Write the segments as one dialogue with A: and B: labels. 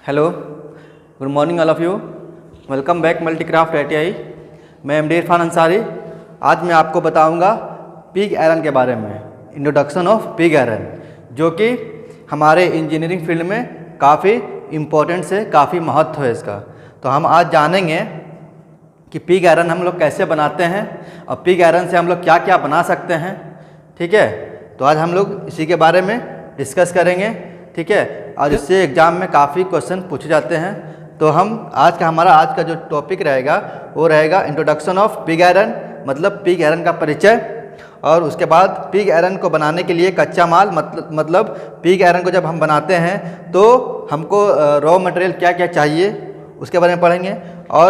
A: Hello, good morning all of you. Welcome back Multicraft ITI। मैं MD Irfan Ansari. आज मैं आपको बताऊंगा पिग आयरन के बारे में, इंट्रोडक्शन ऑफ पिग आयरन, जो कि हमारे इंजीनियरिंग फील्ड में काफ़ी इम्पोर्टेंट है, काफ़ी महत्व है इसका। तो हम आज जानेंगे कि पिग आयरन हम लोग कैसे बनाते हैं और पिग आयरन से हम लोग क्या क्या बना सकते हैं। ठीक है, तो आज हम लोग इसी के बारे में डिस्कस करेंगे। ठीक है, और इससे एग्ज़ाम में काफ़ी क्वेश्चन पूछे जाते हैं। तो हम हमारा आज का जो टॉपिक रहेगा वो रहेगा इंट्रोडक्शन ऑफ पिग आयरन, मतलब पिग आयरन का परिचय। और उसके बाद पिग आयरन को बनाने के लिए कच्चा माल, मतलब पिग आयरन को जब हम बनाते हैं तो हमको रॉ मटेरियल क्या क्या चाहिए उसके बारे में पढ़ेंगे। और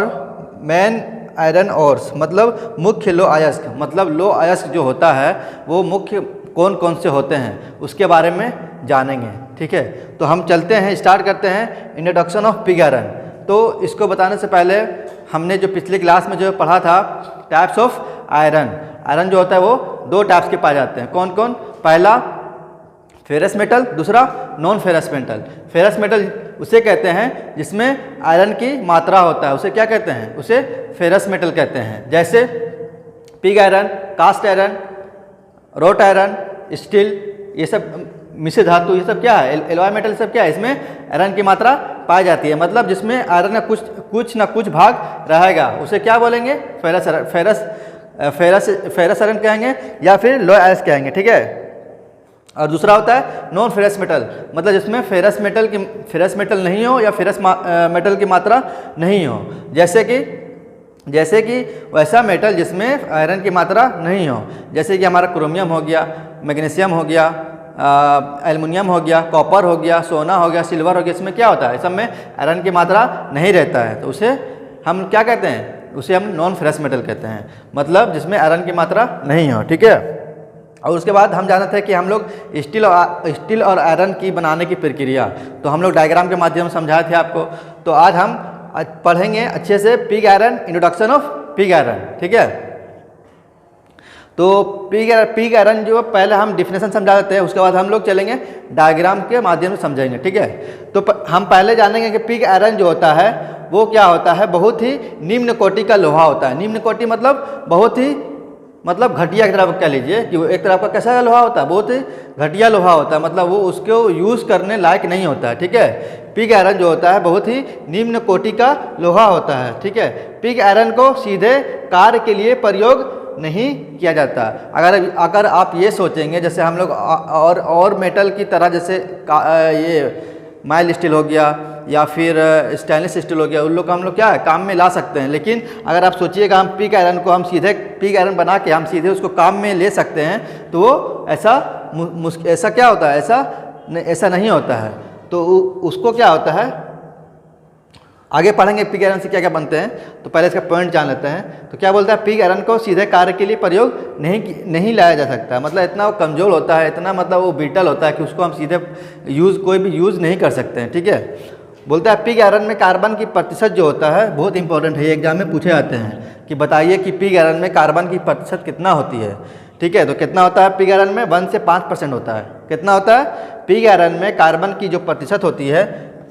A: मेन आयरन ओर्स, मतलब मुख्य लो अयस्क, मतलब लो अयस्क जो होता है वो मुख्य कौन कौन से होते हैं उसके बारे में जानेंगे। ठीक है, तो हम चलते हैं, स्टार्ट करते हैं इंट्रोडक्शन ऑफ पिग आयरन। तो इसको बताने से पहले हमने जो पिछली क्लास में जो पढ़ा था टाइप्स ऑफ आयरन। आयरन जो होता है वो दो टाइप्स के पाए जाते हैं। कौन कौन? पहला फेरस मेटल, दूसरा non ferrous metal. Ferrous metal उसे कहते हैं जिसमें आयरन की मात्रा होता है, उसे क्या कहते हैं? उसे फेरस मेटल कहते हैं। जैसे pig iron, cast iron, wrought iron, steel, ये सब मिश्र धातु, ये सब क्या है? एलॉय मेटल, सब क्या है? इसमें आयरन की मात्रा पाई जाती है। मतलब जिसमें आयरन का कुछ ना कुछ भाग रहेगा उसे क्या बोलेंगे? फेरस आयरन कहेंगे या फिर लो अयस्क कहेंगे। ठीक है, और दूसरा होता है नॉन फेरस मेटल, मतलब जिसमें फेरस मेटल नहीं हो या फेरस मेटल की मात्रा नहीं हो। जैसे कि वैसा मेटल जिसमें आयरन की मात्रा नहीं हो, जैसे कि हमारा क्रोमियम हो गया, मैग्नीशियम हो गया, एल्युमिनियम हो गया, कॉपर हो गया, सोना हो गया, सिल्वर हो गया। इसमें क्या होता है? इस सब में आयरन की मात्रा नहीं रहता है, तो उसे हम क्या कहते हैं? उसे हम नॉन फेरस मेटल कहते हैं, मतलब जिसमें आयरन की मात्रा नहीं हो। ठीक है, और उसके बाद हम जानते हैं कि हम लोग स्टील और आयरन की बनाने की प्रक्रिया, तो हम लोग डायग्राम के माध्यम से समझाए थे आपको। तो आज हम पढ़ेंगे अच्छे से pig iron, introduction of pig iron. ठीक है, तो पिग आयरन जो पहले हम डिफिनेशन समझा देते हैं, उसके बाद हम लोग चलेंगे डायग्राम के माध्यम से समझेंगे। ठीक है, तो हम पहले जानेंगे कि पिग आयरन जो होता है वो क्या होता है? बहुत ही निम्न कोटि का लोहा होता है। निम्न कोटि मतलब बहुत ही, मतलब घटिया की तरफ कह लीजिए कि वो एक तरफ का कैसा लोहा होता है? बहुत ही घटिया लोहा होता है, मतलब वो उसको यूज़ करने लायक नहीं होता है। ठीक है, पिग आयरन जो होता है बहुत ही निम्न कोटि का लोहा होता है। ठीक है, पिग आयरन को सीधे कार्य के लिए प्रयोग नहीं किया जाता। अगर आप ये सोचेंगे जैसे हम लोग और मेटल की तरह, जैसे ये माइल स्टील हो गया या फिर स्टेनलेस स्टील हो गया, उन लोग को हम लोग क्या है काम में ला सकते हैं। लेकिन अगर आप सोचिएगा हम पिग आयरन को हम सीधे पिग आयरन बना के हम सीधे उसको काम में ले सकते हैं, तो वो ऐसा क्या होता है? ऐसा नहीं होता है। तो उसको क्या होता है, आगे पढ़ेंगे पिग आयरन से क्या क्या बनते हैं। तो पहले इसका पॉइंट जान लेते हैं। तो क्या बोलता है? पिग आयरन को सीधे कार्य के लिए प्रयोग नहीं लाया जा सकता, मतलब इतना वो कमज़ोर होता है, इतना मतलब वो ब्रिटल होता है कि उसको हम सीधे कोई भी यूज़ नहीं कर सकते हैं। ठीक है, बोलता है पिग आयरन में कार्बन की प्रतिशत जो होता है बहुत इंपॉर्टेंट है, ये एग्जाम में पूछे जाते हैं कि बताइए कि पिग आयरन में कार्बन की प्रतिशत कितना होती है। ठीक है, तो कितना होता है? पिग आयरन में 1 से 5% होता है। कितना होता है? पिग आयरन में कार्बन की जो प्रतिशत होती है,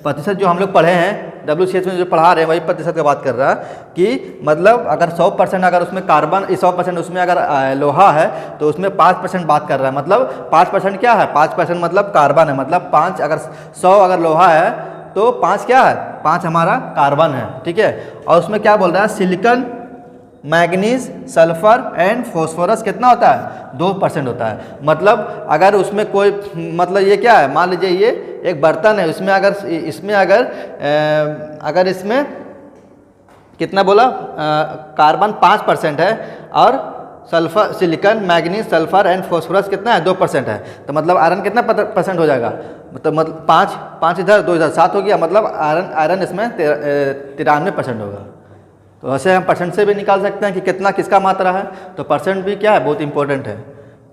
A: प्रतिशत जो हम लोग पढ़े हैं WCS में जो पढ़ा रहे हैं वही प्रतिशत की बात कर रहा है कि मतलब अगर 100% अगर उसमें कार्बन 100% उसमें अगर लोहा है तो उसमें 5% बात कर रहा है। मतलब 5% क्या है? 5% मतलब कार्बन है, मतलब 5 अगर 100 अगर लोहा है तो 5 क्या है? 5 हमारा कार्बन है। ठीक है, और उसमें क्या बोल रहा है? Silicon, manganese, sulphur and phosphorus कितना होता है? 2% होता है। मतलब अगर उसमें कोई, मतलब ये क्या है? मान लीजिए ये एक बर्तन है, अगर इसमें कितना बोला? कार्बन 5% है और sulphur, silicon, manganese, sulphur and phosphorus कितना है? 2% है। तो मतलब आयरन कितना % हो जाएगा? मतलब 5 इधर 2 इधर 7 हो गया, मतलब आयरन इसमें 93% होगा। तो वैसे हम परसेंट से भी निकाल सकते हैं कि कितना किसका मात्रा है। तो परसेंट भी क्या है? बहुत इंपॉर्टेंट है।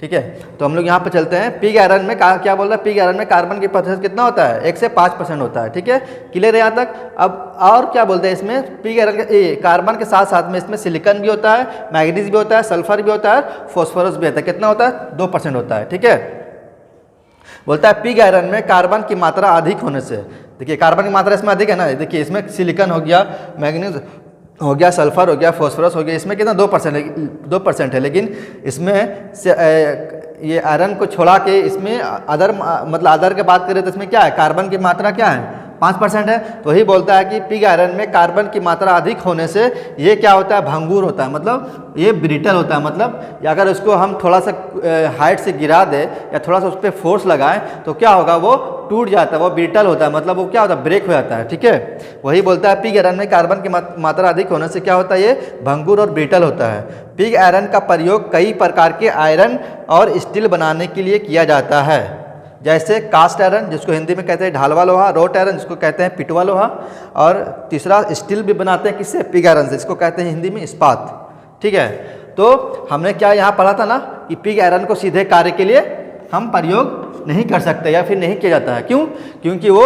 A: ठीक है, तो हम लोग यहाँ पे चलते हैं। पिग आयरन में क्या बोल रहा है? पिग आयरन में कार्बन की प्रतिशत कितना होता है? 1 से 5% होता है। ठीक है, क्लियर है यहाँ तक? अब और क्या बोलते हैं इसमें? पिग आयरन कार्बन के साथ साथ में इसमें सिलिकॉन भी होता है, मैग्नीज भी होता है, सल्फर भी होता है, फॉस्फोरस भी होता है। कितना होता है? 2% होता है। ठीक है, बोलता है पिग आयरन में कार्बन की मात्रा अधिक होने से, देखिए कार्बन की मात्रा इसमें अधिक है ना, देखिए इसमें सिलिकॉन हो गया, मैग्नीज हो गया, सल्फर हो गया, फॉस्फोरस हो गया, इसमें कितना 2% है, 2% है। लेकिन इसमें से ये आयरन को छोड़ा के इसमें अदर मतलब अदर की बात करें तो इसमें क्या है, कार्बन की मात्रा क्या है 5% है। तो वही बोलता है कि पिग आयरन में कार्बन की मात्रा अधिक होने से ये क्या होता है, भंगुर होता है, मतलब ये ब्रिटल होता है। मतलब अगर उसको हम थोड़ा सा हाइट से गिरा दे या थोड़ा सा उस पर फोर्स लगाएं तो क्या होगा, वो टूट जाता है, वो ब्रिटल होता है, मतलब वो क्या होता है, ब्रेक हो जाता है। ठीक है, वही बोलता है पिग आयरन में कार्बन की मात्रा अधिक होने से क्या होता है, ये भंगुर और ब्रिटल होता है। पिग आयरन का प्रयोग कई प्रकार के आयरन और स्टील बनाने के लिए किया जाता है, जैसे कास्ट आयरन जिसको हिंदी में कहते हैं ढालवा लोहा, रोट आयरन जिसको कहते हैं पिटवा लोहा, और तीसरा स्टील भी बनाते हैं किससे, पिग आयरन से, जिसको कहते हैं हिंदी में इस्पात। ठीक है, तो हमने क्या यहाँ पढ़ा था ना कि पिग आयरन को सीधे कार्य के लिए हम प्रयोग नहीं कर सकते या फिर नहीं किया जाता है। क्यों? क्योंकि वो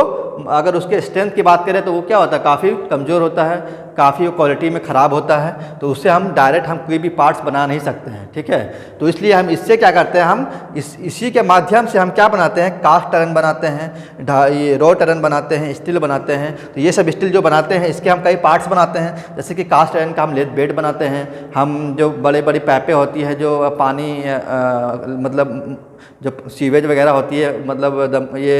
A: अगर उसके स्ट्रेंथ की बात करें तो वो क्या होता है, काफ़ी कमज़ोर होता है, काफ़ी क्वालिटी में ख़राब होता है, तो उससे हम डायरेक्ट हम कोई भी पार्ट्स बना नहीं सकते हैं। ठीक है, तो इसलिए हम इससे क्या करते हैं, हम इसी के माध्यम से हम क्या बनाते हैं, कास्ट आयरन बनाते हैं, ये रोट आयरन बनाते हैं, स्टील बनाते हैं। तो ये सब स्टील जो बनाते हैं इसके हम कई पार्ट्स बनाते हैं, जैसे कि कास्ट आयरन का हम लेद बेड बनाते हैं, हम जो बड़े बड़ी पाइपें होती है जो पानी मतलब जो सीवेज वगैरह होती है, मतलब ये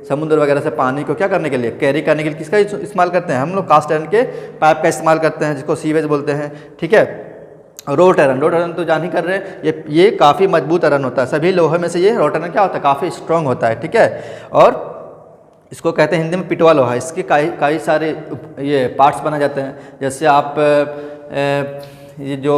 A: समुद्र वगैरह से पानी को क्या करने के लिए, कैरी करने के लिए किसका इस्तेमाल करते हैं, हम लोग कास्ट आयरन के पाइप का इस्तेमाल करते हैं, जिसको सीवेज बोलते हैं। ठीक है, रोट आयरन तो जान ही कर रहे हैं, ये काफ़ी मजबूत आयरन होता है, सभी लोहे में से ये रोट आयरन क्या होता है, काफ़ी स्ट्रॉन्ग होता है। ठीक है, और इसको कहते हैं हिंदी में पिटवा लोहा। इसके कई सारे ये पार्ट्स बनाए जाते हैं, जैसे आप ये जो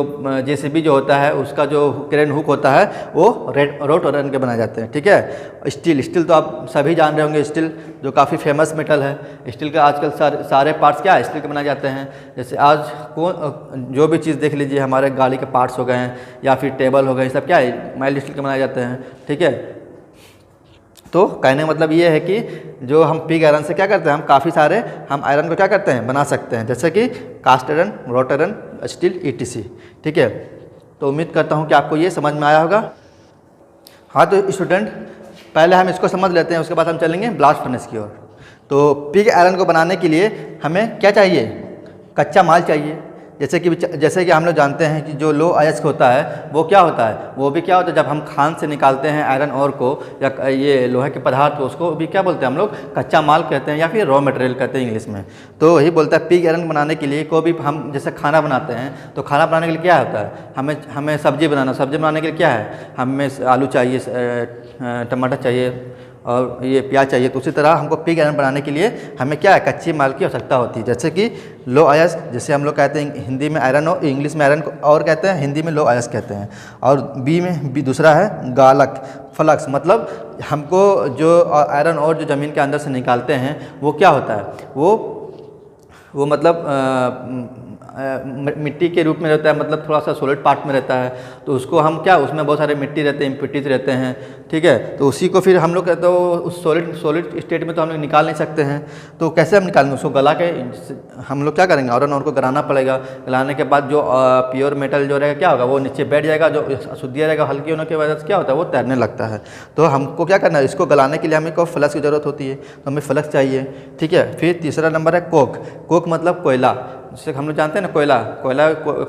A: जेसीबी जो होता है उसका जो क्रेन हुक होता है वो रोट आयरन के बनाए जाते हैं। ठीक है, स्टील तो आप सभी जान रहे होंगे, स्टील जो काफ़ी फेमस मेटल है। स्टील का आजकल सारे पार्ट्स क्या है, स्टील के बनाए जाते हैं। जैसे आज जो भी चीज़ देख लीजिए, हमारे गाड़ी के पार्ट्स हो गए हैं या फिर टेबल हो गए, ये सब क्या है, माइल्ड स्टील के बनाए जाते हैं। ठीक है, तो कहने का मतलब ये है कि जो हम पिग आयरन से क्या करते हैं, हम काफ़ी सारे हम आयरन को क्या करते हैं, बना सकते हैं, जैसे कि cast iron, wrought iron, steel, ETC। ठीक है, तो उम्मीद करता हूँ कि आपको ये समझ में आया होगा। हाँ, तो स्टूडेंट पहले हम इसको समझ लेते हैं, उसके बाद हम चलेंगे ब्लास्ट फर्नेस की ओर। तो पिग आयरन को बनाने के लिए हमें क्या चाहिए, कच्चा माल चाहिए। जैसे कि हम लोग जानते हैं कि जो लो अयस्क होता है वो क्या होता है, वो भी क्या होता है, जब हम खान से निकालते हैं आयरन ओर को या ये लोहे के पदार्थ को, उसको भी क्या बोलते हैं हम लोग, कच्चा माल कहते हैं या फिर रॉ मटेरियल कहते हैं इंग्लिश में। तो वही बोलता है पिग आयरन बनाने के लिए कोई भी हम जैसे खाना बनाते हैं, तो खाना बनाने के लिए क्या होता है, हमें सब्जी बनाने के लिए क्या है, हमें आलू चाहिए, टमाटर चाहिए और ये प्याज चाहिए। तो उसी तरह हमको पिग आयरन बनाने के लिए हमें क्या है, कच्चे माल की आवश्यकता होती है। जैसे कि लो अयस्क, जैसे हम लोग कहते हैं हिंदी में आयरन और इंग्लिश में आयरन को और कहते हैं, हिंदी में लो अयस्क कहते हैं। और बी दूसरा है गालक, फ्लक्स, मतलब हमको जो आयरन और जो ज़मीन के अंदर से निकालते हैं वो क्या होता है, वो मतलब मिट्टी के रूप में रहता है, मतलब थोड़ा सा सॉलिड पार्ट में रहता है। तो उसको हम क्या, उसमें बहुत सारे मिट्टी रहते हैं, इम्प्योरिटीज रहते हैं। ठीक है, तो उसी को फिर हम लोग कहते हो उस सॉलिड स्टेट में तो हम लोग निकाल नहीं सकते हैं। तो कैसे हम निकालेंगे, उसको गला के हम लोग क्या करेंगे, आयरन और को गलाना पड़ेगा। गलाने के बाद जो प्योर मेटल जो रहेगा क्या होगा, वो नीचे बैठ जाएगा, जो अशुद्धियाँ रहेगा हल्की होने की वजह से क्या होता है, वो तैरने लगता है। तो हमको क्या करना है, इसको गलाने के लिए हमें को फ्लक्स की ज़रूरत होती है, तो हमें फ्लक्स चाहिए। ठीक है, फिर तीसरा नंबर है कोक मतलब कोयला, जिससे हम लोग जानते हैं ना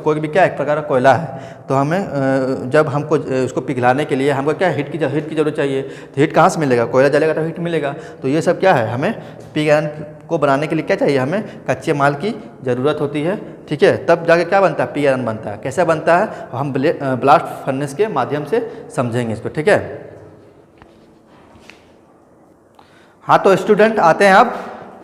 A: कोक भी क्या एक प्रकार का कोयला है। तो हमें जब हमको उसको पिघलाने के लिए हमको क्या हीट की ज़रूरत चाहिए। तो हीट कहाँ से मिलेगा, कोयला जलेगा तो हीट मिलेगा। तो ये सब क्या है, हमें पिग आयरन को बनाने के लिए क्या चाहिए, हमें कच्चे माल की ज़रूरत होती है। ठीक है, तब जाके क्या बनता है, पिग आयरन बनता है। कैसे बनता है, हम ब्लास्ट फर्नेस के माध्यम से समझेंगे इसको। ठीक है, हाँ, तो स्टूडेंट आते हैं अब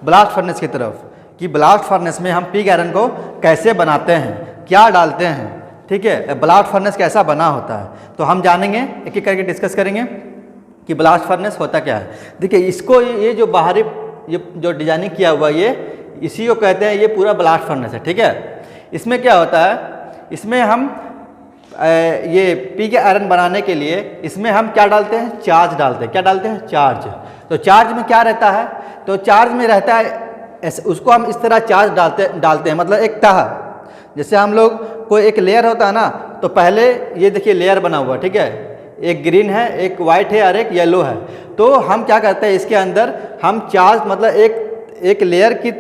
A: ब्लास्ट फर्नेस की तरफ कि ब्लास्ट फर्नेस में हम पिग आयरन को कैसे बनाते हैं, क्या डालते हैं। ठीक है, ब्लास्ट फर्नेस कैसा बना होता है, तो हम जानेंगे, एक एक करके डिस्कस करेंगे कि ब्लास्ट फर्नेस होता क्या है। देखिए, इसको ये जो बाहरी ये जो डिजाइनिंग किया हुआ ये इसी को कहते हैं, ये पूरा ब्लास्ट फर्नेस है। ठीक है, इसमें क्या होता है, इसमें हम ये पिग आयरन बनाने के लिए इसमें हम क्या डालते हैं, चार्ज डालते हैं। क्या डालते हैं, चार्ज। तो चार्ज में क्या रहता है, तो चार्ज में रहता है उसको हम इस तरह चार्ज डालते हैं, मतलब एक तह, जैसे हम लोग कोई एक लेयर होता है ना, तो पहले ये देखिए लेयर बना हुआ। ठीक है, एक ग्रीन है, एक वाइट है और एक येलो है। तो हम क्या करते हैं, इसके अंदर हम चार्ज मतलब एक लेयर की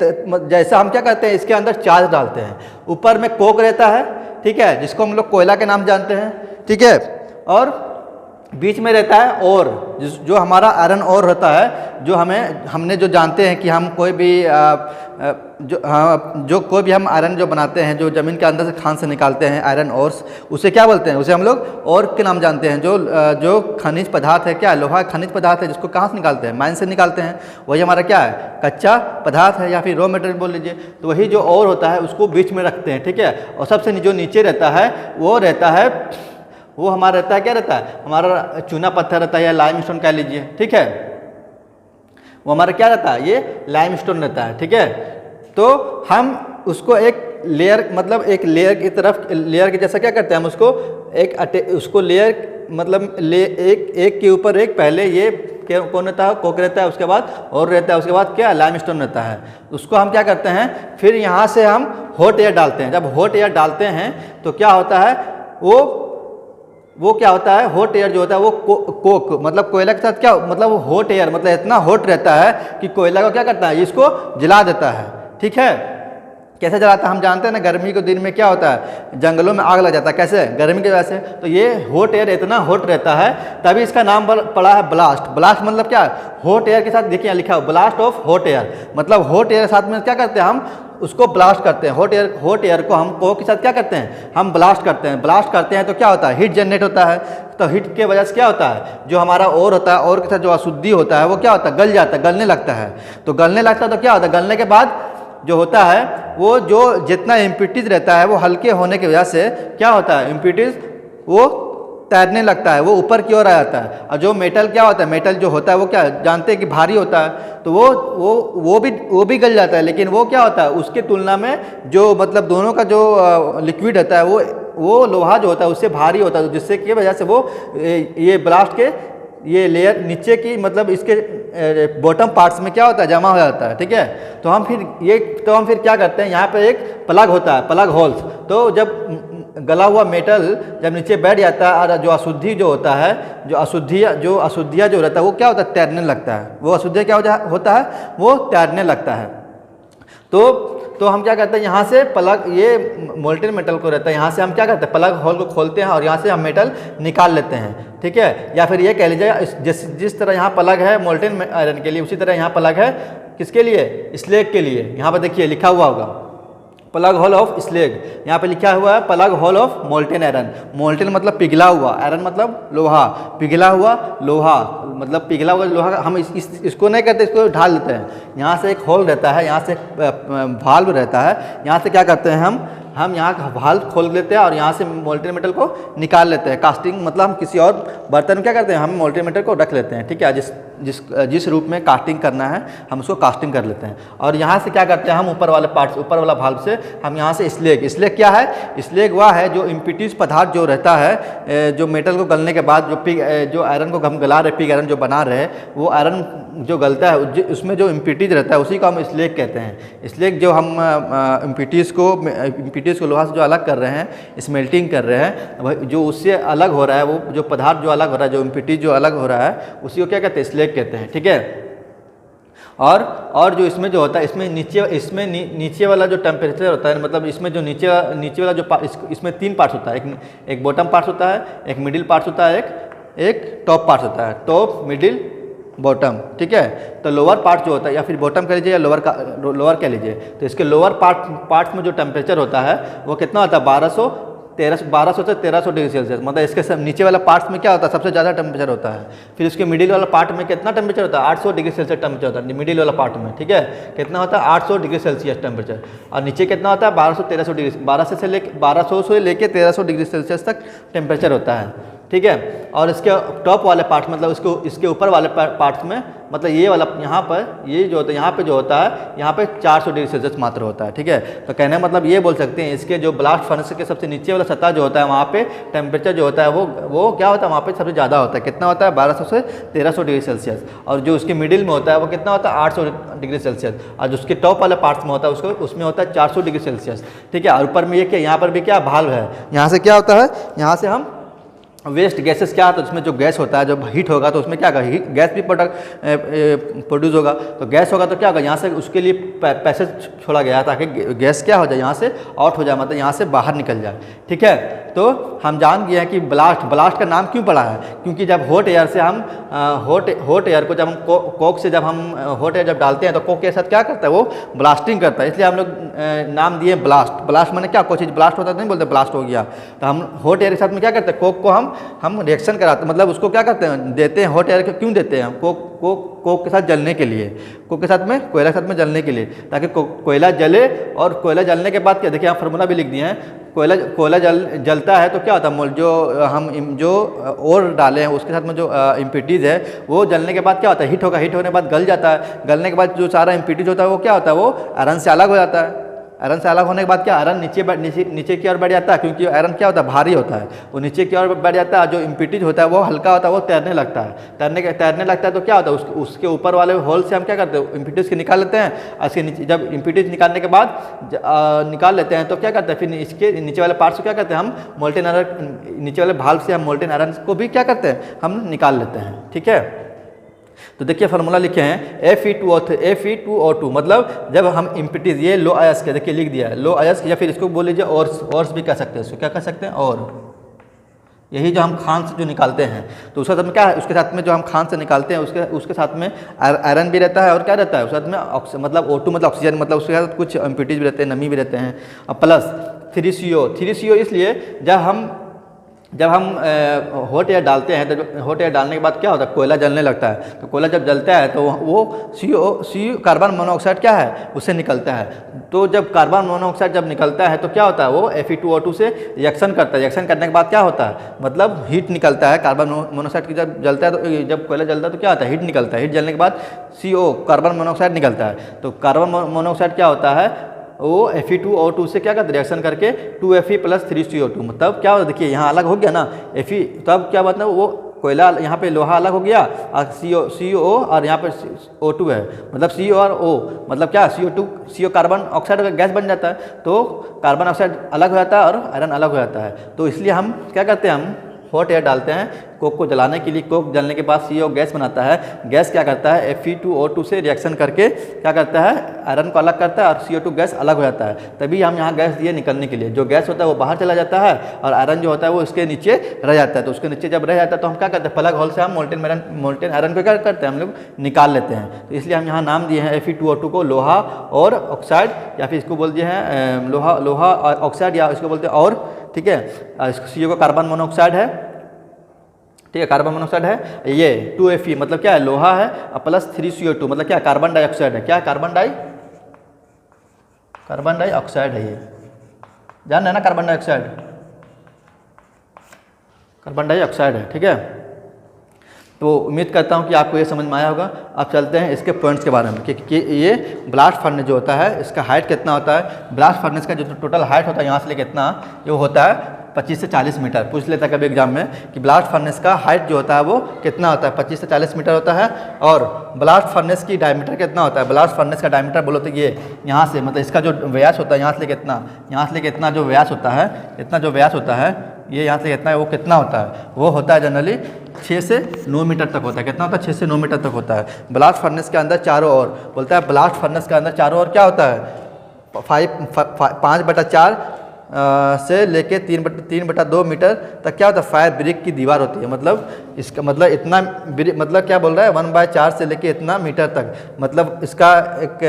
A: जैसा हम क्या करते हैं, इसके अंदर चार्ज डालते हैं। ऊपर में कोक रहता है, ठीक है, जिसको हम लोग कोयला के नाम जानते हैं, ठीक है, और बीच में रहता है और जो हमारा आयरन और होता है, जो हमने जो जानते हैं कि हम कोई भी जो कोई भी हम आयरन जो बनाते हैं, जो ज़मीन के अंदर से खान से निकालते हैं आयरन ओर्स, उसे क्या बोलते हैं, उसे हम लोग और के नाम जानते हैं। जो खनिज पदार्थ है, क्या लोहा खनिज पदार्थ है, जिसको कहाँ से निकालते हैं, माइन से निकालते हैं, वही हमारा क्या है, कच्चा पदार्थ है या फिर रॉ मटेरियल बोल लीजिए। तो वही जो और होता है उसको बीच में रखते हैं, ठीक है। और सबसे जो नीचे रहता है वो हमारा रहता है, क्या रहता है, हमारा चूना पत्थर रहता है या लाइमस्टोन कह लीजिए, ठीक है। वो हमारा क्या रहता है, ये लाइमस्टोन रहता है, ठीक है। तो हम उसको एक लेयर, मतलब एक लेयर की तरफ, लेयर के जैसा क्या करते हैं, हम उसको लेयर मतलब एक के ऊपर एक, पहले ये कौन रहता है, कोक रहता है, उसके बाद और रहता है, उसके बाद क्या, लाइमस्टोन रहता है। उसको हम क्या करते हैं, फिर यहाँ से हम हॉट एयर डालते हैं। जब हॉट एयर डालते हैं तो क्या होता है, वो क्या होता है, हॉट एयर जो होता है वो कोक मतलब कोयला के साथ क्या, मतलब वो हॉट एयर मतलब इतना हॉट रहता है कि कोयला को क्या करता है, इसको जला देता है, ठीक है। कैसे जलाता है, हम जानते हैं ना, गर्मी के दिन में क्या होता है, जंगलों में आग लग जाता है, कैसे, गर्मी की वजह से। तो ये हॉट एयर इतना हॉट रहता है, तभी इसका नाम पड़ा है ब्लास्ट। ब्लास्ट मतलब क्या, हॉट एयर के साथ देखिए लिखा है ब्लास्ट ऑफ हॉट एयर, मतलब हॉट एयर के साथ में क्या करते हैं, हम उसको ब्लास्ट करते हैं। हॉट एयर को हम कोक के साथ क्या करते हैं, हम ब्लास्ट करते हैं। ब्लास्ट करते हैं तो क्या होता है, हीट जनरेट होता है। तो हीट के वजह से क्या होता है, जो हमारा और होता है, और के साथ जो अशुद्धि होता है वो क्या होता है, गल जाता है, गलने लगता है। तो गलने लगता है तो क्या होता है, गलने के बाद जो होता है वो जो जितना इम्प्यूरिटीज रहता है वो हल्के होने की वजह से क्या होता है, इम्प्यूरिटीज वो तैरने लगता है, वो ऊपर की ओर आ जाता है। और जो मेटल क्या होता है, मेटल जो होता है वो क्या जानते हैं कि भारी होता है, तो वो भी गल जाता है। लेकिन वो क्या होता है, उसके तुलना में जो मतलब दोनों का जो लिक्विड रहता है वो लोहा जो होता है उससे भारी होता है, जिससे की वजह से वो ये ब्लास्ट के ये लेयर नीचे की मतलब इसके बॉटम पार्ट्स में क्या होता है, जमा हो जाता है, ठीक है। तो हम फिर क्या करते हैं, यहाँ पे एक प्लग होता है, प्लग होल्स। तो जब गला हुआ मेटल जब नीचे बैठ जाता है और जो अशुद्धि जो होता है, जो अशुद्धियाँ जो रहता है वो क्या होता है, तैरने लगता है। वो अशुद्धियाँ क्या होता है, वो तैरने लगता है। तो हम क्या करते हैं, यहाँ से प्लग, ये मोल्टेन मेटल को रहता है, यहाँ से हम क्या करते हैं, प्लग होल को खोलते हैं और यहाँ से हम मेटल निकाल लेते हैं, ठीक है। या फिर ये कह लीजिए जिस तरह यहाँ प्लग है मोल्टेन आयरन के लिए, उसी तरह यहाँ प्लग है किसके लिए, स्लेग के लिए। यहाँ पर देखिए लिखा हुआ होगा प्लग होल ऑफ स्लेग, यहाँ पे लिखा हुआ है plug hole of molten iron. Molten मतलब पिघला हुआ, आयरन मतलब लोहा, पिघला हुआ लोहा मतलब पिघला हुआ लोहा। हम इसको नहीं करते, इसको ढाल लेते हैं। यहाँ से एक होल रहता है, यहाँ से एक वाल्व रहता है, यहाँ से क्या करते हैं हम यहाँ का वाल्व खोल लेते हैं और यहाँ से मोल्टेन मेटल को निकाल लेते हैं। कास्टिंग मतलब हम किसी और बर्तन में क्या करते हैं, हम मोल्टेन मेटल को रख लेते हैं, ठीक है। जिस रूप में कास्टिंग करना है हम उसको कास्टिंग कर लेते हैं। और यहाँ से क्या करते हैं, हम ऊपर वाला वाल्व से हम यहाँ से स्लेग क्या है, स्लेग वह है जो इम्प्यूरिटीज पदार्थ जो रहता है, जो मेटल को गलने के बाद जो आयरन को हम गला रहे, पिग आयरन जो बना रहे, वो आयरन जो गलता है उसमें जो इम्प्यूरिटीज रहता है उसी को हम स्लेग कहते हैं। स्लेग जो हम इम्प्यूरिटीज को लोहा से जो अलग कर रहे हैं, स्मेल्टिंग कर रहे हैं, जो उससे अलग हो रहा है, वो जो पदार्थ जो अलग हो रहा है, जो इम्प्यूरिटीज जो अलग हो रहा है, उसी को क्या कहते हैं, स्लेग कहते हैं, ठीक है। और जो इसमें जो होता है, इसमें नीचे वाला जो टेम्परेचर होता है, मतलब इसमें जो नीचे वाला जो इसमें 3 पार्ट्स होता है, एक बॉटम पार्ट्स होता है, एक मिडिल पार्ट्स होता है, एक टॉप पार्ट्स होता है, टॉप मिडिल बॉटम, ठीक है। तो लोअर पार्ट जो होता है, या फिर बॉटम कह लीजिए या लोअर कह लीजिए, तो इसके लोअर पार्ट्स में जो टेम्परेचर होता है वो कितना होता है, 1200 से 1300 डिग्री सेल्सियस। मतलब इसके सब नीचे वाला पार्ट्स में क्या होता है, सबसे ज़्यादा टेम्परेचर होता है। फिर इसके मिडिल वाला पार्ट में कितना टेम्परेचर होता है, 800 डिग्री सेल्सियस टेम्परेचर होता है मिडिल वाला पार्ट में, ठीक है। कितना होता है, 800 डिग्री सेल्सियस टेम्परेचर। और नीचे कितना होता है, 1200 से लेके 1300 डिग्री सेल्सियस तक टेम्परेचर होता है, ठीक है। और इसके टॉप वाले पार्ट मतलब इसके ऊपर वाले पार्ट्स में, मतलब ये वाला यहाँ पर ये जो होता है, यहाँ पे जो होता है, यहाँ पे 400 डिग्री सेल्सियस मात्र होता है, ठीक है। तो कहने मतलब ये बोल सकते हैं, इसके जो ब्लास्ट फर्नेस के सबसे नीचे वाला सतह जो होता है, वहाँ पे टेम्परेचर जो होता है वो क्या होता है, वहाँ पे सबसे ज़्यादा होता है। कितना होता है, 1200 से 1300 डिग्री सेल्सियस। और जो उसके मिडिल में होता है वो कितना होता है, 800 डिग्री सेल्सियस। और जो उसके टॉप वाले पार्ट्स में होता है उसमें होता है 400 डिग्री सेल्सियस, ठीक है। और ऊपर में ये क्या, यहाँ पर भी क्या भाल्व है, यहाँ से क्या होता है, यहाँ से हम वेस्ट गैसेस क्या होता है, उसमें जो गैस होता है जब हीट होगा तो उसमें क्या होगा, गैस भी प्रोड्यूस होगा। तो गैस होगा तो क्या होगा, यहाँ से उसके लिए पैसेज छोड़ा गया ताकि गैस क्या हो जाए, यहाँ से आउट हो जाए, मतलब यहाँ से बाहर निकल जाए। ठीक है, तो हम जान गए हैं कि ब्लास्ट का नाम क्यों पड़ा है, क्योंकि जब हॉट एयर से हम हॉट एयर को जब हम कोक से जब हम हॉट एयर जब डालते हैं तो कोक के साथ क्या करता है, वो ब्लास्टिंग करता है, इसलिए हम लोग नाम दिए ब्लास्ट माने क्या, कोई चीज़ ब्लास्ट होता है तो नहीं बोलते ब्लास्ट हो गया। तो हम हॉट एयर के साथ में क्या करते हैं, कोक को हम रिएक्शन कराते हैं, मतलब उसको क्या करते हैं, देते हैं हॉट एयर को, क्यों देते हैं, कोक के साथ जलने के लिए, कोक के साथ में कोयला के साथ में जलने के लिए, ताकि कोयला जले। और कोयला जलने के बाद क्या, देखिए यहाँ फार्मूला भी लिख दिए हैं, कोयला जलता है तो क्या होता है, जो और डाले हैं उसके साथ में जो इम्पिटीज़ है वो जलने के बाद क्या होता है, हीट होगा, हीट होने के बाद गल जाता है, गलने के बाद जो सारा इम्पिटीज होता है वो क्या होता है, वो आयरन से अलग हो जाता है। आयरन से अलग होने के बाद क्या, आयरन नीचे की ओर बढ़ जाता है, क्योंकि आयरन क्या होता है, भारी होता है, वो नीचे की ओर बढ़ जाता है। जो इम्पिटीज होता है वो हल्का होता है, वो तैरने लगता है, तैरने लगता है तो क्या होता है, उसके ऊपर वाले होल से हम क्या करते हैं, इम्पिटीज के निकाल लेते हैं। उसके नीचे जब इम्पिटीज निकालने के बाद निकाल लेते हैं तो क्या करते हैं, फिर इसके नीचे वाले पार्ट से क्या करते हैं, हम मोल्टेन आयरन, नीचे वाले भाल्व से हम मोल्टेन आयरन को भी क्या करते हैं, हम निकाल लेते हैं। ठीक है, तो देखिए फार्मूला लिखे हैं Fe2O2, मतलब जब हम इम्पिटीज, ये लो अयस्क, देखिए लिख दिया है लो अयस्क, या फिर इसको बोल लीजिए और भी कह सकते हैं, इसको क्या कह सकते हैं, और यही जो हम खान से जो निकालते हैं तो उसके साथ में क्या है, उसके साथ में जो हम खान से निकालते हैं उसके साथ में आयरन भी रहता है, और क्या रहता है उसके साथ में मतलब O2 मतलब ऑक्सीजन, मतलब उसके साथ कुछ इम्पिटीज भी रहते हैं, नमी भी रहते हैं, और प्लस 3CO इसलिए जब हम हॉट एयर डालते हैं तो हॉट एयर डालने के बाद क्या होता है, कोयला जलने लगता है। तो कोयला जब जलता है तो वो CO कार्बन मोनोऑक्साइड क्या है, उससे निकलता है। तो जब कार्बन मोनोऑक्साइड जब निकलता है तो क्या होता है, वो Fe2O2 से रिएक्शन करता है। रिएक्शन करने के बाद क्या होता है, मतलब हीट निकलता है। कार्बन मोनोऑक्साइड की जब जलता है तो जब कोयला जलता है तो क्या होता है, हीट निकलता है। हीट जलने के बाद CO कार्बन मोनोऑक्साइड निकलता है। तो कार्बन मोनोऑक्साइड क्या होता है, वो Fe2O2 से क्या करते, रिएक्शन करके 2Fe + 3CO2, मतलब क्या होता है, देखिए यहाँ अलग हो गया ना Fe, तब क्या मतलब वो कोयला, यहाँ पे लोहा अलग हो गया, और CO और यहाँ पे O2 है, मतलब CO और O मतलब क्या, CO कार्बन ऑक्साइड का गैस बन जाता है, तो कार्बन ऑक्साइड अलग हो जाता है और आयरन अलग हो जाता है। तो इसलिए हम क्या करते हैं, हम हॉट एयर डालते हैं कोक को जलाने के लिए। कोक जलने के बाद CO गैस बनाता है। गैस क्या करता है, Fe2O2 से रिएक्शन करके क्या करता है, आयरन को अलग करता है और CO2 गैस अलग हो जाता है। तभी हम यहाँ गैस दिए निकलने के लिए। जो गैस होता है वो बाहर चला जाता है और आयरन जो होता है वो इसके नीचे रह जाता है। तो उसके नीचे जब रह जाता है तो हम क्या करते हैं, प्लग होल से हम मोल्टेन आयरन को क्या करते हैं, हम लोग निकाल लेते हैं। तो इसलिए हम यहाँ नाम दिए हैं Fe2O2 को लोहा और ऑक्साइड, या फिर इसको बोल दिए हैं लोहा ऑक्साइड, या इसको बोलते हैं और। ठीक है, CO को कार्बन मोनोऑक्साइड है, ठीक है, कार्बन मोनोऑक्साइड है। ये 2Fe मतलब क्या है, लोहा है, और प्लस 3CO2 मतलब क्या, कार्बन डाइऑक्साइड है। क्या है, कार्बन डाइऑक्साइड है। ये जान रहे ना, कार्बन डाइऑक्साइड है। ठीक है, तो उम्मीद करता हूँ कि आपको ये समझ में आया होगा। अब चलते हैं इसके पॉइंट्स के बारे में कि ये ब्लास्ट फर्नेस जो होता है इसका हाइट कितना होता है। ब्लास्ट फर्नेस का जो टोटल हाइट होता है यहाँ से लेकर कितना, ये होता है 25 से 40 मीटर। पूछ लेता है कभी एग्जाम में कि ब्लास्ट फर्नेस का हाइट जो होता है वो कितना होता है, 25 से 40 मीटर होता है। और ब्लास्ट फर्नेस की डायमीटर कितना होता है, ब्लास्ट फर्नेस का डायमीटर बोलो तो ये यहाँ से, मतलब इसका जो व्यास होता है यहाँ से लेकर इतना जो व्यास होता है, इतना जो व्यास होता है, ये यहाँ से कितना है, वो कितना होता है, वो होता है जनरली 6 से 9 मीटर तक होता है। कितना होता है, 6 से 9 मीटर तक होता है। ब्लास्ट फर्नेस के अंदर चारों ओर, बोलता है ब्लास्ट फर्नेस के अंदर चारों ओर क्या होता है, 5/4 से लेके 3/2 मीटर तक क्या होता है, फायर ब्रिक की दीवार होती है। मतलब इसका मतलब इतना मतलब क्या बोल रहा है, 1/4 से लेके इतना मीटर तक, मतलब इसका एक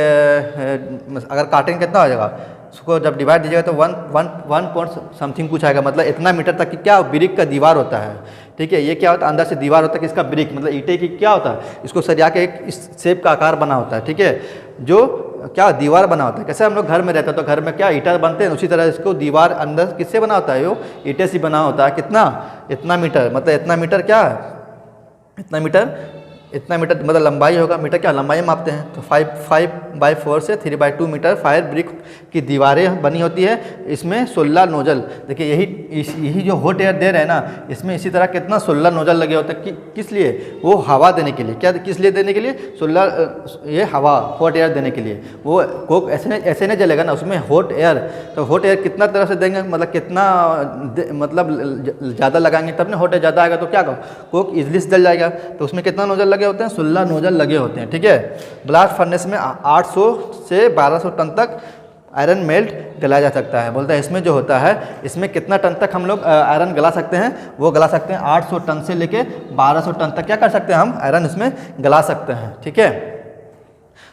A: अगर काटेंगे कितना हो जाएगा, उसको जब डिवाइड दीजिएगा तो 1 पॉइंट समथिंग कुछ आएगा। मतलब इतना मीटर तक की क्या ब्रिक का दीवार होता है। ठीक है, ये क्या होता है, अंदर से दीवार होता है कि इसका ब्रिक मतलब ईंटे की क्या होता है, इसको सरिया के एक इस शेप का आकार बना होता है। ठीक है, जो क्या दीवार बना होता है। कैसे हम लोग घर में रहते हैं तो घर में क्या ईंटा बनते हैं, उसी तरह इसको दीवार अंदर किससे बना होता है, वो ईंटे से बना होता है। कितना, इतना मीटर, मतलब इतना मीटर क्या है, इतना मीटर इतना मीटर मतलब लंबाई होगा, मीटर क्या लंबाई मापते हैं, तो 5/4 से 3/2 मीटर फायर ब्रिक की दीवारें बनी होती है। इसमें 16 नोजल, देखिए यही जो हॉट एयर दे रहे हैं ना, इसमें इसी तरह कितना 16 नोजल लगे होते हैं। किस लिए? वो हवा देने के लिए। क्या किस लिए देने के लिए? 16 ये हवा हॉट एयर देने के लिए। वो कोक ऐसे नहीं जलेगा ना, उसमें हॉट एयर, तो हॉट एयर कितना तरह से देंगे, मतलब कितना मतलब ज़्यादा लगाएंगे तब ना हॉट एयर ज़्यादा आएगा, तो क्या कोक इजली से जल जाएगा। तो उसमें कितना नोजल लगे होते हैं? 16 नोजल लगे होते हैं, ठीक है। ब्लास्ट फर्नेस में 800 से 1200 टन तक आयरन मेल्ट गलाया जा सकता है। बोलता है इसमें जो होता है, इसमें कितना टन तक हम लोग आयरन गला सकते हैं? वो गला सकते हैं 800 टन से लेके 1200 टन तक क्या कर सकते हैं हम? आयरन इसमें गला सकते हैं, ठीक है।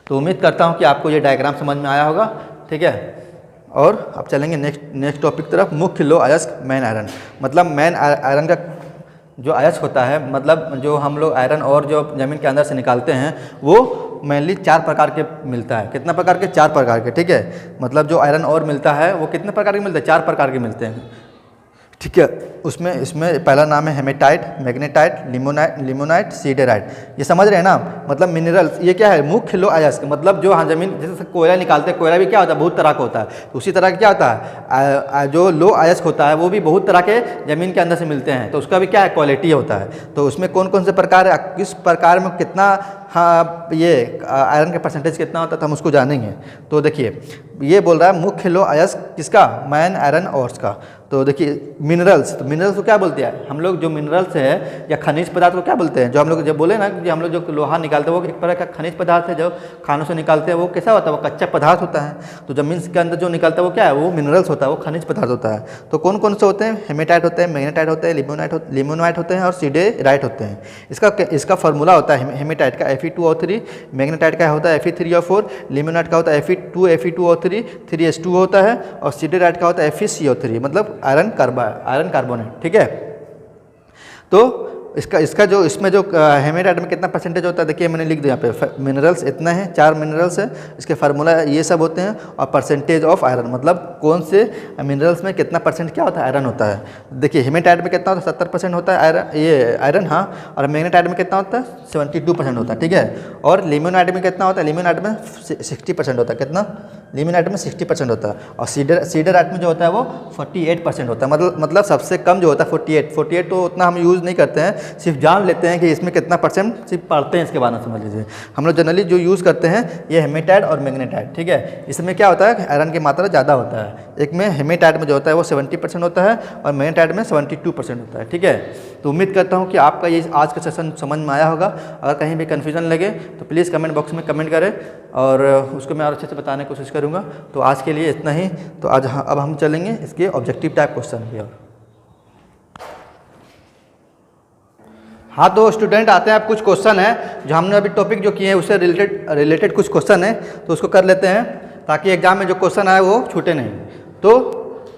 A: तो उम्मीद करता हूँ कि आपको ये डायग्राम समझ में आया होगा, ठीक है। और अब चलेंगे नेक्स्ट टॉपिक तरफ, मुख्य लो अयस्क मैन आयरन। मतलब मैन आयरन का जो अयस्क होता है, मतलब जो हम लोग आयरन और जो ज़मीन के अंदर से निकालते हैं, वो मेनली 4 प्रकार के मिलता है। कितना प्रकार के? 4 प्रकार के, ठीक है। मतलब जो आयरन और मिलता है वो कितने प्रकार के मिलते हैं? 4 प्रकार के मिलते हैं, ठीक है। इसमें पहला नाम है हेमेटाइट, मैग्नेटाइट, लिमोनाइट, सीडेराइट। ये समझ रहे हैं ना, मतलब मिनरल्स। ये क्या है? मुख्य लो अयस्क, मतलब जो हाँ ज़मीन जैसे कोयला निकालते हैं, कोयला भी क्या होता है? बहुत तरह का होता है। तो उसी तरह का क्या होता है, जो लो अयस्क होता है वो भी बहुत तरह के ज़मीन के अंदर से मिलते हैं। तो उसका भी क्या है? क्वालिटी होता है। तो उसमें कौन कौन से प्रकार है, किस प्रकार में कितना हाँ ये आयरन का परसेंटेज कितना होता है, तो हम उसको जानेंगे। तो देखिए ये बोल रहा है मुख्य लो अयस्क किसका? मैन आयरन ऑर्स का। तो देखिए मिनरल्स, तो मिनरल्स को क्या बोलते हैं हम लोग? जो मिनरल्स है या खनिज पदार्थ को क्या बोलते हैं? जो हम लोग जब बोले ना कि हम लोग जो लोहा निकालते हैं वो एक तरह का खनिज पदार्थ है, जो खानों से निकालते हैं। वो कैसा होता है? वो कच्चा पदार्थ होता है। तो जमीन के अंदर जो निकलता है वो क्या है? वो मिनरल्स होता है, वो खनिज पदार्थ होता है। तो कौन कौन से होते हैं? हेमेटाइट होते हैं, मैग्नेटाइट होते हैं, लिमोनाइट होते हैं और सीडेराइट होते हैं। इसका फार्मूला होता है हेमेटाइट का Fe2O3, मैग्नेटाइट का होता है Fe3O4, लिमोनाइट का होता है Fe2O3 3s2 होता है, और सीडेराइट का होता है FeCO3, मतलब आयरन कार्बोनेट, ठीक है। तो इसका जो इसमें जो हेमेटाइट में कितना परसेंटेज होता है, देखिए मैंने लिख दिया यहाँ पे। मिनरल्स इतना है, 4 मिनरल्स है, इसके फार्मूला ये सब होते हैं। और परसेंटेज ऑफ आयरन, मतलब कौन से मिनरल्स में कितना परसेंट क्या होता है? आयरन होता है। देखिए हेमेटाइट में कितना होता है? 70% होता है आयरन, हाँ। और मैग्नेटाइट में कितना होता है? 72% होता है, ठीक है। और लिमोनाइट में कितना होता है? लिमोनाइट में 60% होता है। कितना? लिमोनाइट में 60% होता है। और सीडेराइट में जो होता है वो 48% होता है। मतलब सबसे कम जो होता है 48 तो उतना हम यूज़ नहीं करते हैं, सिर्फ जान लेते हैं कि इसमें कितना परसेंट सिर्फ पढ़ते हैं, इसके बाद समझ लीजिए। हम लोग जनरली जो यूज़ करते हैं ये हेमेटाइट और मैग्नेटाइट, ठीक है। इसमें क्या होता है? आयरन की मात्रा ज़्यादा होता है। एक में हेमेटाइट में जो होता है वो 70% होता है, और मैग्नेटाइट में 72% होता है, ठीक है। तो उम्मीद करता हूँ कि आपका ये आज का सेशन समझ में आया होगा। अगर कहीं भी कन्फ्यूजन लगे तो प्लीज़ कमेंट बॉक्स में कमेंट करें, और उसको मैं और अच्छे से बताने की कोशिश करूँगा। तो आज के लिए इतना ही। तो अब हम चलेंगे इसके ऑब्जेक्टिव टाइप क्वेश्चन की ओर। हाँ तो स्टूडेंट आते हैं, अब कुछ क्वेश्चन है जो हमने अभी टॉपिक जो किए हैं उससे रिलेटेड कुछ क्वेश्चन है, तो उसको कर लेते हैं ताकि एग्जाम में जो क्वेश्चन आए वो छूटे नहीं। तो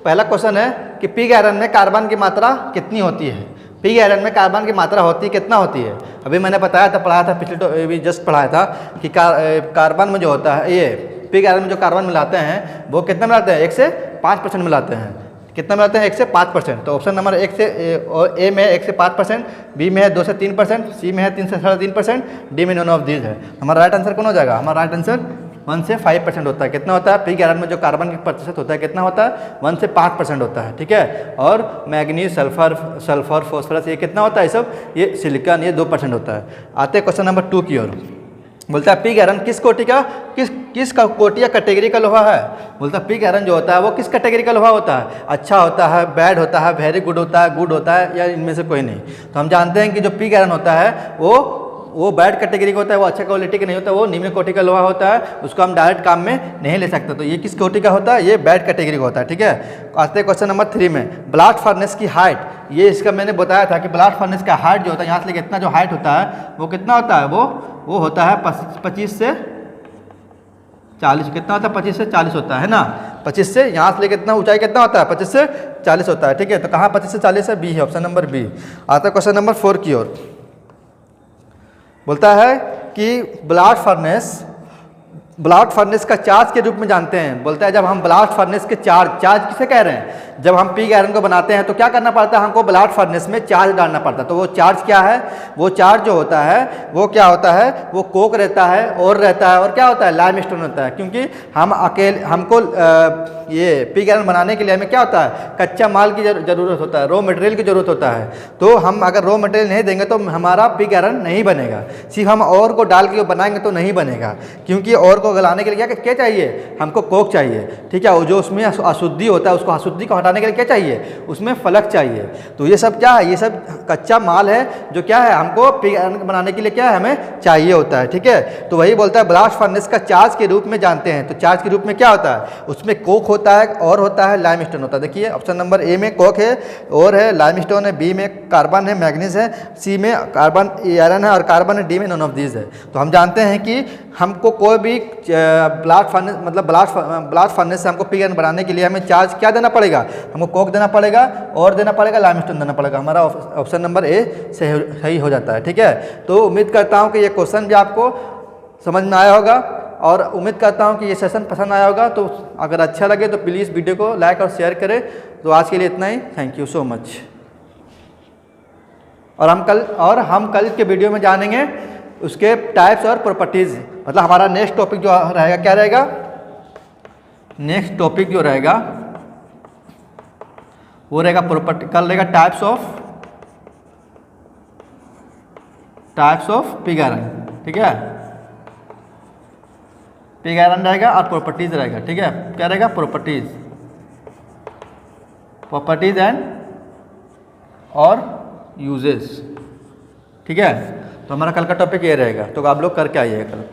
A: पहला क्वेश्चन है कि पिग आयरन में कार्बन की मात्रा कितनी होती है? पिग आयरन में कार्बन की मात्रा होती है, कितना होती है? अभी मैंने बताया था, पढ़ाया था पिछले भी जस्ट पढ़ाया था कि कार्बन में जो होता है, ये पिग आयरन में जो कार्बन मिलाते हैं वो कितना मिलाते हैं? 1 से 5% मिलाते हैं। कितना मिलाते हैं? 1 से 5%। तो ऑप्शन नंबर 1 से और ए में 1 से 5%, बी में है 2 से 3%, सी में है 3 से 3.5%, डी में नॉन ऑफ दीज है। हमारा राइट आंसर कौन हो जाएगा? हमारा राइट आंसर 1 से 5% होता है। कितना होता है? पिग आयरन में जो कार्बन की प्रतिशत होता है कितना होता है? 1 से 5% होता है, ठीक है। और मैग्नीज, सल्फर, फॉस्फोरस ये कितना होता है? सब ये सिलिकॉन ये 2% होता है। आते हैं क्वेश्चन नंबर 2 की ओर। बोलता है पिग आयरन किस कोटि का किस कोटि या कैटेगरी का लोहा है? बोलता है पिग आयरन जो होता है वो किस कैटेगरी का लोहा होता है? अच्छा होता है, बैड होता है, वेरी गुड होता है, गुड होता है, या इनमें से कोई नहीं? तो हम जानते हैं कि जो पिग आयरन होता है वो बैड कैटेगरी का होता है, वो अच्छा क्वालिटी का नहीं होता, वो निम्न कोटि का लोहा होता है, उसको हम डायरेक्ट काम में नहीं ले सकते। तो ये किस कोटि का होता है? ये बैड कैटेगरी का होता है, ठीक है। आते हैं क्वेश्चन नंबर 3 में। ब्लास्ट फर्नेस की हाइट, ये इसका मैंने बताया था कि ब्लास्ट फर्नेस का हाइट जो होता है यहाँ से लेकर इतना जो हाइट होता है वो कितना होता है? वो होता है 25 से 40। कितना होता है? 25 से 40 होता है ना। 25 से यहाँ से लेकर इतना ऊंचाई कितना होता है? 25 से 40 होता है, ठीक है। तो कहाँ 25 से 40 है? बी है, ऑप्शन नंबर बी। आता है क्वेश्चन नंबर 4 की ओर। बोलता है कि ब्लास्ट फर्नेस ब्लास्ट फर्नेस का चार्ज के रूप में जानते हैं। बोलता है जब हम ब्लास्ट फर्नेस के चार्ज किसे कह रहे हैं, जब हम पिग आयरन को बनाते हैं तो क्या करना पड़ता है, हमको ब्लास्ट फर्नेस में चार्ज डालना पड़ता है। तो वो चार्ज क्या है, वो चार्ज जो होता है वो क्या होता है, वो कोक रहता है और क्या होता है, लाइमस्टोन होता है। क्योंकि हमको ये पिग आयरन बनाने के लिए हमें क्या होता है, कच्चा माल की जरूरत होता है, रॉ मटेरियल की जरूरत होता है। तो हम अगर रॉ मटेरियल नहीं देंगे तो हमारा पिग आयरन नहीं बनेगा। सिर्फ हम और को डाल के बनाएंगे तो नहीं बनेगा, क्योंकि और को गलाने के लिए क्या चाहिए, हमको कोक चाहिए। ठीक है, जो उसमें अशुद्धि होता है उसको अशुद्धि को हटाने के लिए क्या चाहिए, उसमें फलक चाहिए। तो ये सब क्या है, ये सब कच्चा माल है जो क्या है हमको पिग आयरन बनाने के लिए क्या है हमें चाहिए होता है। ठीक है, तो वही बोलता है ब्लास्ट फर्नेस का चार्ज के रूप में जानते हैं। तो चार्ज के रूप में क्या होता है, उसमें कोक होता है और होता है लाइमस्टोन होता है। देखिए ऑप्शन नंबर ए में कोक है और है लाइमस्टोन है, बी में कार्बन है, मैग्नीज है, सी में कार्बन आयरन है और कार्बन है, डी में नॉन ऑफ दीज है। तो हम जानते हैं कि हमको कोई भी ब्लास्ट फर्नेस मतलब ब्लास्ट फर्नेस से हमको पिग आयरन बनाने के लिए हमें चार्ज क्या देना पड़ेगा, हमको कोक देना पड़ेगा और देना पड़ेगा लाइमस्टोन देना पड़ेगा। हमारा ऑप्शन नंबर ए सही हो जाता है। ठीक है, तो उम्मीद करता हूँ कि ये क्वेश्चन भी आपको समझ में आया होगा और उम्मीद करता हूँ कि ये सेशन पसंद आया होगा। तो अगर अच्छा लगे तो प्लीज़ वीडियो को लाइक और शेयर करें। तो आज के लिए इतना ही, थैंक यू सो मच। और हम कल के वीडियो में जानेंगे उसके टाइप्स और प्रॉपर्टीज़। मतलब हमारा नेक्स्ट टॉपिक जो रहेगा क्या रहेगा, नेक्स्ट टॉपिक जो रहेगा वो रहेगा प्रॉपर्टी, कल रहेगा टाइप्स ऑफ पिग आयरन। ठीक है, पिग आयरन रहेगा और प्रॉपर्टीज रहेगा। ठीक है, क्या रहेगा, प्रॉपर्टीज एंड और यूजेस। ठीक है, तो हमारा कल का टॉपिक ये रहेगा। तो आप लोग करके आइएगा कल।